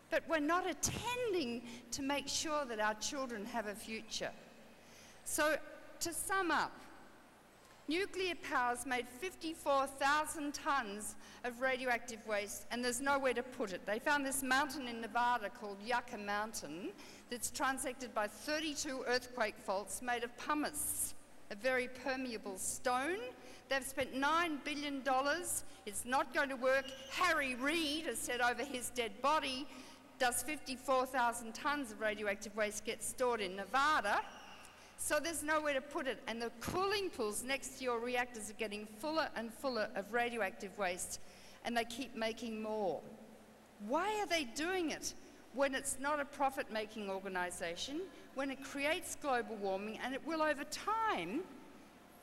But we're not attending to make sure that our children have a future. So, to sum up, nuclear power's made 54,000 tonnes of radioactive waste, and there's nowhere to put it. They found this mountain in Nevada called Yucca Mountain that's transected by 32 earthquake faults made of pumice, a very permeable stone. They've spent $9 billion. It's not going to work. Harry Reid has said over his dead body, does 54,000 tonnes of radioactive waste get stored in Nevada? So there's nowhere to put it, and the cooling pools next to your reactors are getting fuller and fuller of radioactive waste, and they keep making more. Why are they doing it when it's not a profit-making organisation, when it creates global warming, and it will over time?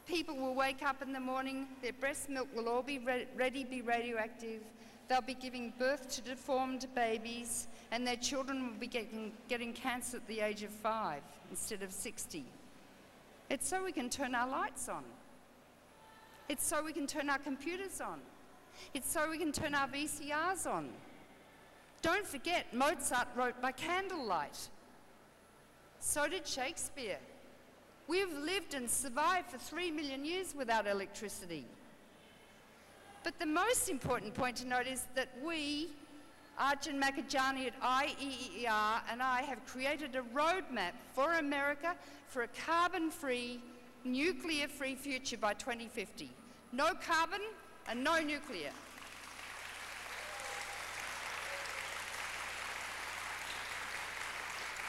People will wake up in the morning, their breast milk will all be ready to be radioactive, they'll be giving birth to deformed babies, and their children will be getting cancer at the age of 5 instead of 60. It's so we can turn our lights on. It's so we can turn our computers on. It's so we can turn our VCRs on. Don't forget, Mozart wrote by candlelight. So did Shakespeare. We've lived and survived for 3 million years without electricity. But the most important point to note is that we, Arjun Makajani at IEER and I, have created a roadmap for America for a carbon-free, nuclear-free future by 2050. No carbon and no nuclear.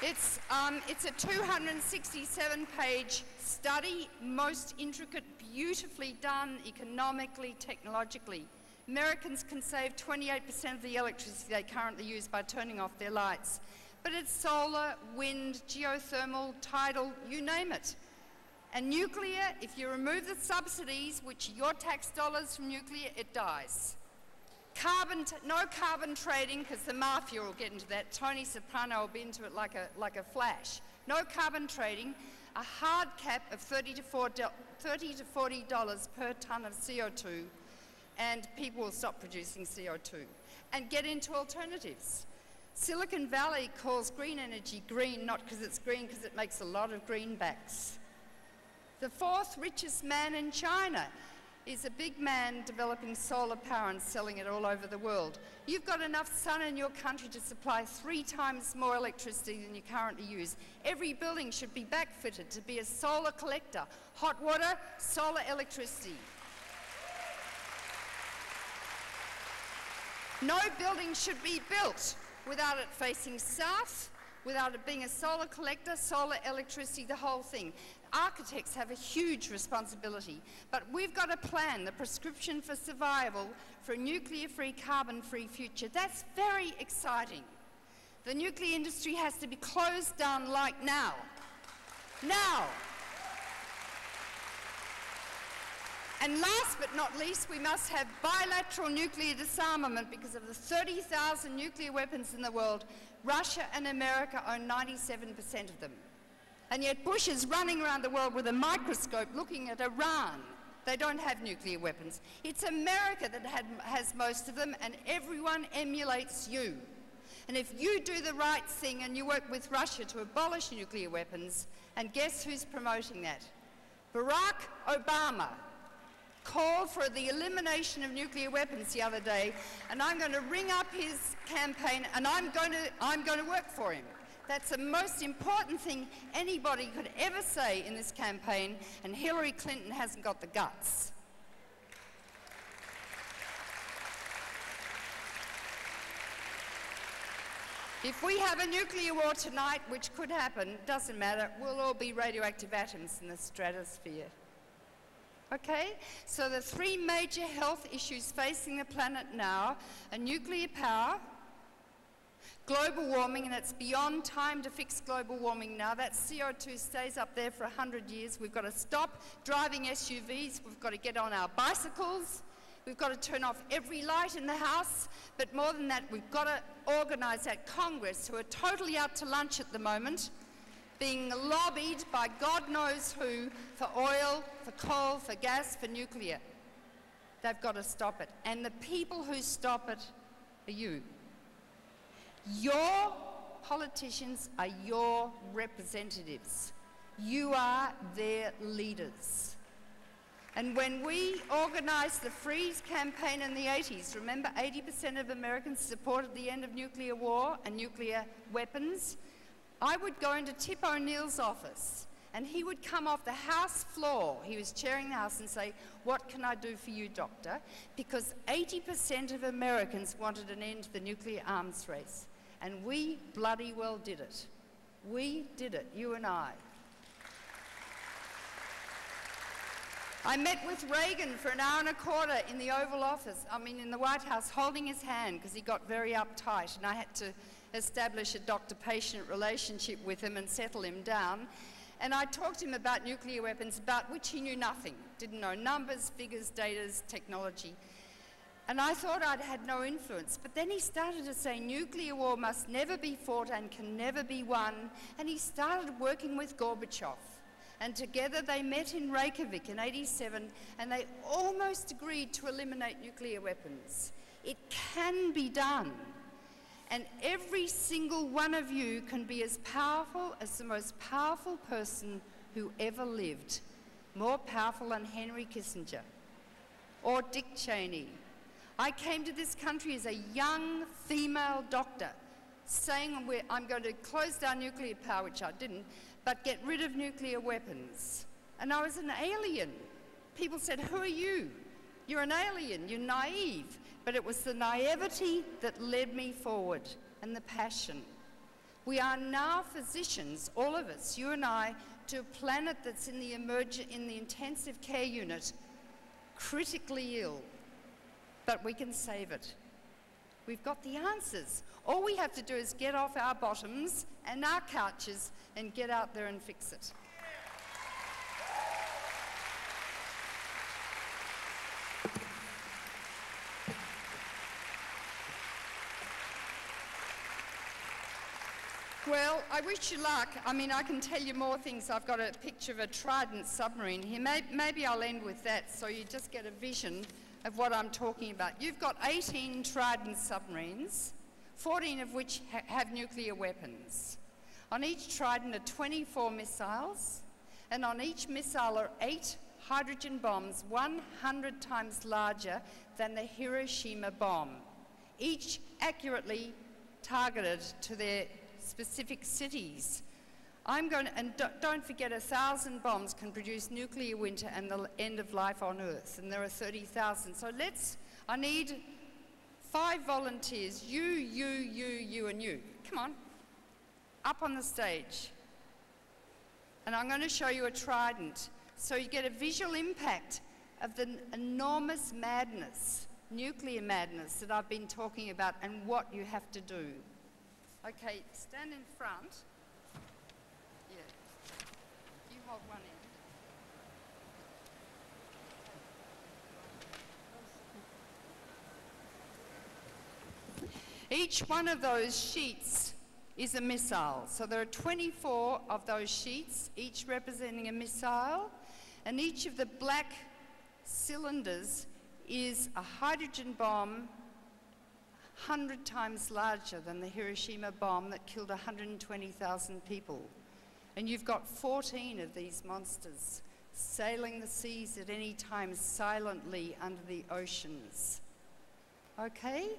It's a 267-page study, most intricate, beautifully done, economically, technologically. Americans can save 28% of the electricity they currently use by turning off their lights. But it's solar, wind, geothermal, tidal, you name it. And nuclear, if you remove the subsidies, which are your tax dollars from nuclear, it dies. No carbon trading, because the mafia will get into that. Tony Soprano will be into it like a flash. No carbon trading, a hard cap of $30 to $40 per tonne of CO2, and people will stop producing CO2 and get into alternatives. Silicon Valley calls green energy green, not because it's green, because it makes a lot of greenbacks. The 4th richest man in China is a big man developing solar power and selling it all over the world. You've got enough sun in your country to supply 3 times more electricity than you currently use. Every building should be backfitted to be a solar collector. Hot water, solar electricity. No building should be built without it facing south, without it being a solar collector, solar electricity, the whole thing. Architects have a huge responsibility, but we've got a plan, the prescription for survival for a nuclear-free, carbon-free future. That's very exciting. The nuclear industry has to be closed down like now. Now! And last but not least, we must have bilateral nuclear disarmament because of the 30,000 nuclear weapons in the world. Russia and America own 97% of them. And yet Bush is running around the world with a microscope looking at Iran. They don't have nuclear weapons. It's America that has most of them, and everyone emulates you. And if you do the right thing and you work with Russia to abolish nuclear weapons, and guess who's promoting that? Barack Obama called for the elimination of nuclear weapons the other day, and I'm going to ring up his campaign and I'm going to work for him. That's the most important thing anybody could ever say in this campaign, and Hillary Clinton hasn't got the guts. If we have a nuclear war tonight, which could happen, doesn't matter, we'll all be radioactive atoms in the stratosphere. Okay, so the 3 major health issues facing the planet now are nuclear power, global warming, and it's beyond time to fix global warming now. That CO2 stays up there for 100 years. We've got to stop driving SUVs. We've got to get on our bicycles. We've got to turn off every light in the house. But more than that, we've got to organise that Congress, who are totally out to lunch at the moment, being lobbied by God knows who for oil, for coal, for gas, for nuclear. They've got to stop it. And the people who stop it are you. Your politicians are your representatives. You are their leaders. And when we organised the Freeze campaign in the 80s, remember 80% of Americans supported the end of nuclear war and nuclear weapons, I would go into Tip O'Neill's office and he would come off the House floor, he was chairing the House, and say, "What can I do for you, doctor?" Because 80% of Americans wanted an end to the nuclear arms race. And we bloody well did it. We did it, you and I. I met with Reagan for an hour and a quarter in the Oval Office, in the White House, holding his hand because he got very uptight and I had to establish a doctor-patient relationship with him and settle him down. And I talked to him about nuclear weapons, about which he knew nothing. Didn't know numbers, figures, data, technology. And I thought I'd had no influence. But then he started to say nuclear war must never be fought and can never be won. And he started working with Gorbachev. And together they met in Reykjavik in '87 and they almost agreed to eliminate nuclear weapons. It can be done. And every single one of you can be as powerful as the most powerful person who ever lived. More powerful than Henry Kissinger or Dick Cheney. I came to this country as a young female doctor saying I'm going to close down nuclear power, which I didn't, but get rid of nuclear weapons. And I was an alien. People said, "Who are you? You're an alien, you're naive." But it was the naivety that led me forward and the passion. We are now physicians, all of us, you and I, to a planet that's in the intensive care unit, critically ill. But we can save it. We've got the answers. All we have to do is get off our bottoms and our couches and get out there and fix it. Well, I wish you luck. I can tell you more things. I've got a picture of a Trident submarine here. Maybe I'll end with that so you just get a vision of what I'm talking about. You've got 18 Trident submarines, 14 of which have nuclear weapons. On each Trident are 24 missiles, and on each missile are 8 hydrogen bombs 100 times larger than the Hiroshima bomb, each accurately targeted to their specific cities. And don't forget, 1,000 bombs can produce nuclear winter and the end of life on Earth, and there are 30,000. So I need 5 volunteers, you, and you. Come on, up on the stage. And I'm going to show you a Trident, so you get a visual impact of the enormous madness, nuclear madness that I've been talking about and what you have to do. Okay, stand in front. Yeah. You hold one end. Each one of those sheets is a missile. So there are 24 of those sheets, each representing a missile, and each of the black cylinders is a hydrogen bomb 100 times larger than the Hiroshima bomb that killed 120,000 people. And you've got 14 of these monsters sailing the seas at any time silently under the oceans. Okay?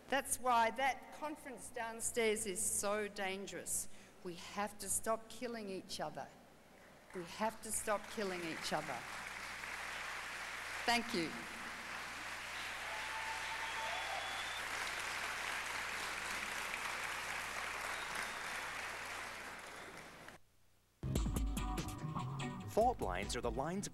That's why that conference downstairs is so dangerous. We have to stop killing each other. We have to stop killing each other. Thank you. Fault lines are the lines of